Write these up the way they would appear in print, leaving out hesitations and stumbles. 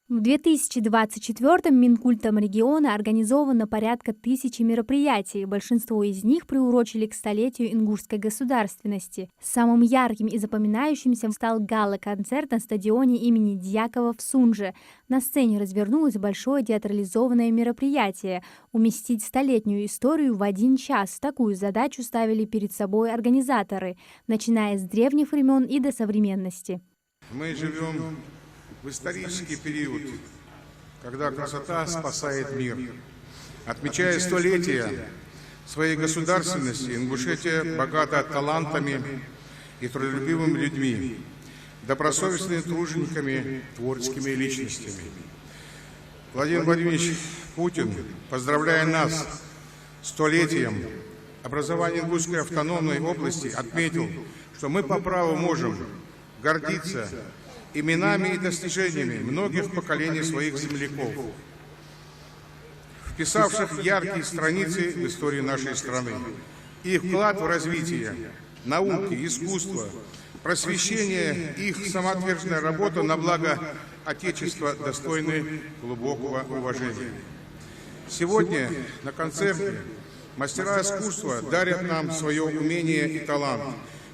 В 2024 Минкультом региона организовано порядка 1000 мероприятий, большинство из них приурочили к столетию ингушской государственности. Самым ярким и запоминающимся стал гала-концерт на стадионе имени Дьякова в Сунже. На сцене развернулось большое театрализованное мероприятие – уместить столетнюю историю в 1 час. Такую задачу ставили перед собой организаторы, начиная с древних времен и до современности. Мы живем в исторический период, когда красота спасает мир. Отмечая столетие своей государственности, Ингушетия богата талантами и трудолюбивыми людьми, добросовестными тружениками, творческими личностями. Владимир Владимирович Путин, поздравляя нас с столетием образования Ингушской автономной области, отметил, что мы по праву можем гордиться именами и достижениями многих поколений своих земляков, вписавших яркие страницы в историю нашей страны. Их вклад в развитие науки, искусства, просвещение, их самоотверженная работа на благо Отечества достойны глубокого уважения. Сегодня на концерте мастера искусства дарят нам свое умение и талант,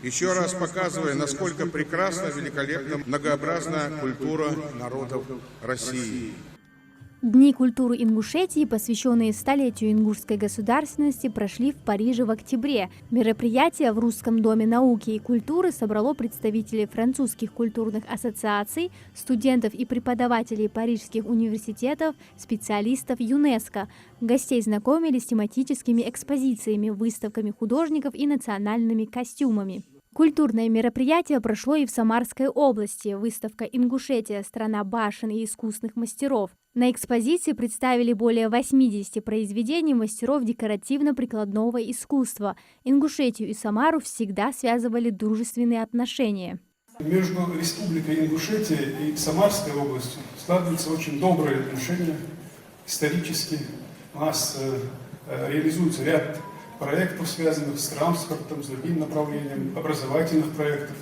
еще раз показывая, насколько прекрасна, великолепна, многообразна культура народов России. Дни культуры Ингушетии, посвященные столетию ингушской государственности, прошли в Париже в октябре. Мероприятие в Русском доме науки и культуры собрало представителей французских культурных ассоциаций, студентов и преподавателей парижских университетов, специалистов ЮНЕСКО. Гостей знакомили с тематическими экспозициями, выставками художников и национальными костюмами. Культурное мероприятие прошло и в Самарской области. Выставка «Ингушетия. Страна башен и искусных мастеров». На экспозиции представили более 80 произведений мастеров декоративно-прикладного искусства. Ингушетию и Самару всегда связывали дружественные отношения. Между Республикой Ингушетия и Самарской областью складываются очень добрые отношения, исторически. У нас реализуется ряд проектов, связанных с транспортом, с другим направлением, образовательных проектов.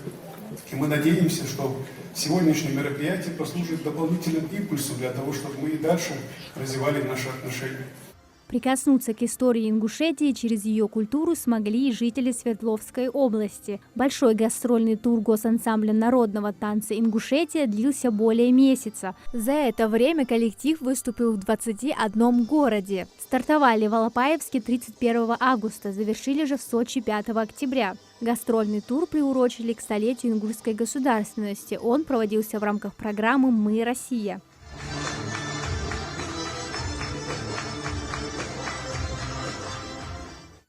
И мы надеемся, что сегодняшнее мероприятие послужит дополнительным импульсом для того, чтобы мы и дальше развивали наши отношения. Прикоснуться к истории Ингушетии через ее культуру смогли и жители Свердловской области. Большой гастрольный тур госансамбля народного танца «Ингушетия» длился более месяца. За это время коллектив выступил в 21 городе. Стартовали в Алапаевске 31 августа, завершили же в Сочи 5 октября. Гастрольный тур приурочили к столетию ингушской государственности. Он проводился в рамках программы «Мы, Россия».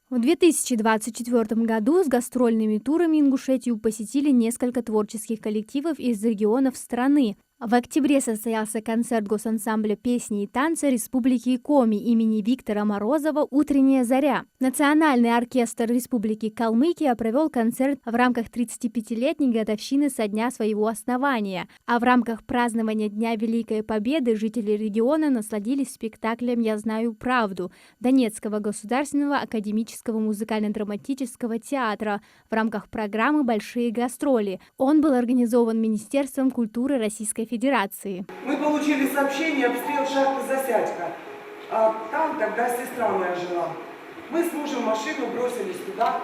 В 2024 году с гастрольными турами Ингушетию посетили несколько творческих коллективов из регионов страны. В октябре состоялся концерт госансамбля песни и танца Республики Коми имени Виктора Морозова «Утренняя заря». Национальный оркестр Республики Калмыкия провел концерт в рамках 35-летней годовщины со дня своего основания, а в рамках празднования Дня Великой Победы жители региона насладились спектаклем «Я знаю правду» Донецкого государственного академического музыкально-драматического театра в рамках программы «Большие гастроли». Он был организован Министерством культуры Российской Федерации. Мы получили сообщение обстрел шахты Засядька. А там тогда сестра моя жила. Мы с мужем машину бросились туда.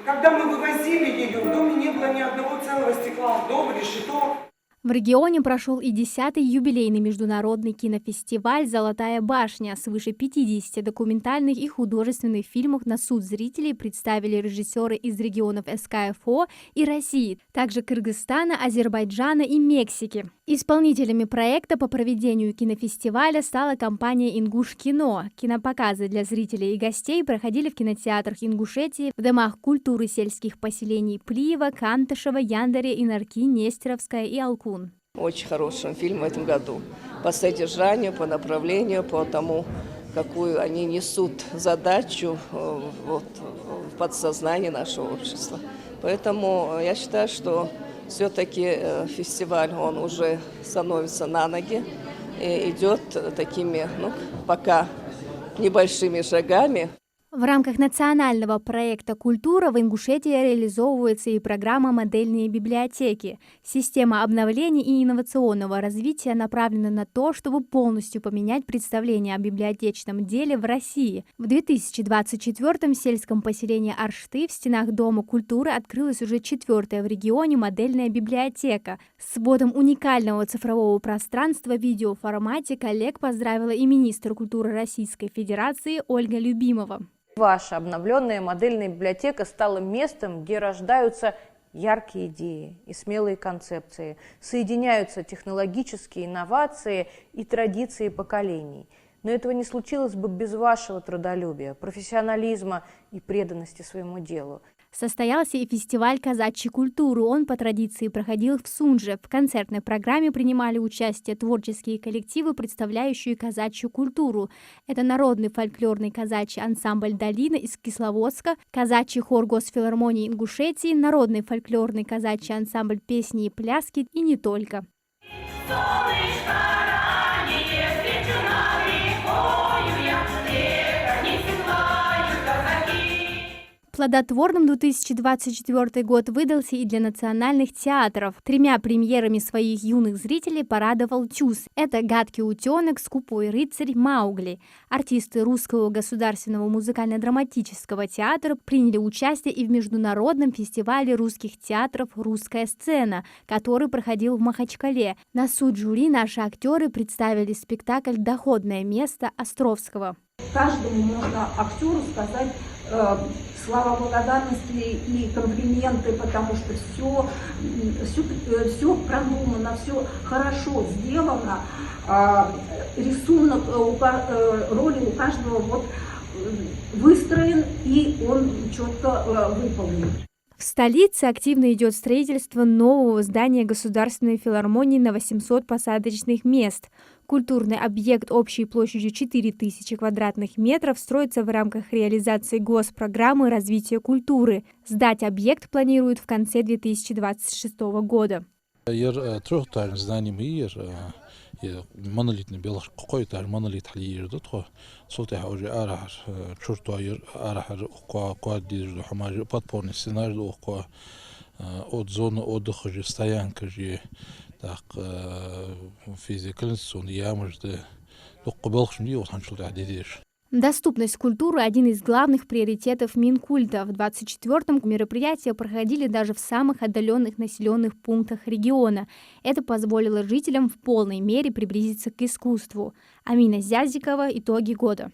Когда мы вывозили ее, в доме не было ни одного целого стекла, дом решето. В регионе прошел и 10-й юбилейный международный кинофестиваль «Золотая башня». Свыше 50 документальных и художественных фильмов на суд зрителей представили режиссеры из регионов СКФО и России, также Кыргызстана, Азербайджана и Мексики. Исполнителями проекта по проведению кинофестиваля стала компания «Ингуш-кино». Кинопоказы для зрителей и гостей проходили в кинотеатрах Ингушетии, в домах культуры сельских поселений Плиева, Кантышева, Яндаре, Инарки, Нестеровская и Алкун. Очень хороший фильм в этом году. По содержанию, по направлению, по тому, какую они несут задачу в подсознании нашего общества. Поэтому я считаю, что все-таки фестиваль, он уже становится на ноги и идет такими, пока небольшими шагами. В рамках национального проекта «Культура» в Ингушетии реализовывается и программа «Модельные библиотеки». Система обновления и инновационного развития направлена на то, чтобы полностью поменять представление о библиотечном деле в России. В 2024-м в сельском поселении Аршты в стенах Дома культуры открылась уже 4-я в регионе модельная библиотека. С вводом уникального цифрового пространства в видеоформате коллег поздравила и министр культуры Российской Федерации Ольга Любимова. Ваша обновленная модельная библиотека стала местом, где рождаются яркие идеи и смелые концепции, соединяются технологические инновации и традиции поколений. Но этого не случилось бы без вашего трудолюбия, профессионализма и преданности своему делу. Состоялся и фестиваль казачьей культуры. Он по традиции проходил в Сунже. В концертной программе принимали участие творческие коллективы, представляющие казачью культуру. Это народный фольклорный казачий ансамбль «Долина» из Кисловодска, казачий хор Госфилармонии Ингушетии, народный фольклорный казачий ансамбль «Песни и пляски» и не только. Плодотворным 2024 год выдался и для национальных театров. 3 премьерами своих юных зрителей порадовал ТЮЗ. Это «Гадкий утенок», «Скупой рыцарь», «Маугли». Артисты Русского государственного музыкально-драматического театра приняли участие и в международном фестивале русских театров «Русская сцена», который проходил в Махачкале. На суд жюри наши актеры представили спектакль «Доходное место» Островского. Каждому можно актеру сказать слова благодарности и комплименты, потому что все продумано, все хорошо сделано. Рисунок роли у каждого вот выстроен, и он четко выполнен. В столице активно идет строительство нового здания Государственной филармонии на 800 посадочных мест. Культурный объект общей площадью 4000 квадратных метров строится в рамках реализации госпрограммы развития культуры. Сдать объект планируют в конце 2026 года. монолитный белых какой-то монолит халиер да то сотая уже арахар чурту арахар квадир хамар подпорный сценарий от зоны отдыха же стоянка же так физикальный сон ямжды доқбалшни отанчулда дедиш. Доступность культуры – один из главных приоритетов Минкульта. В 24-м мероприятия проходили даже в самых отдаленных населенных пунктах региона. Это позволило жителям в полной мере приблизиться к искусству. Амина Зязикова. Итоги года.